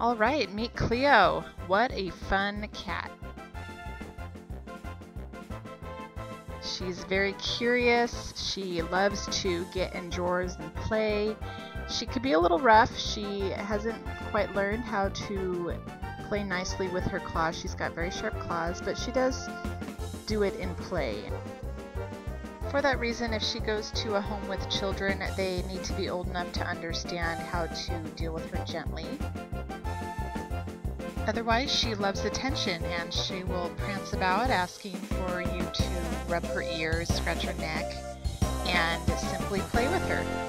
All right, meet Cleo. What a fun cat. She's very curious. She loves to get in drawers and play. She could be a little rough. She hasn't quite learned how to play nicely with her claws. She's got very sharp claws, but she does do it in play. For that reason, if she goes to a home with children, they need to be old enough to understand how to deal with her gently. Otherwise, she loves attention and she will prance about asking for you to rub her ears, scratch her neck, and simply play with her.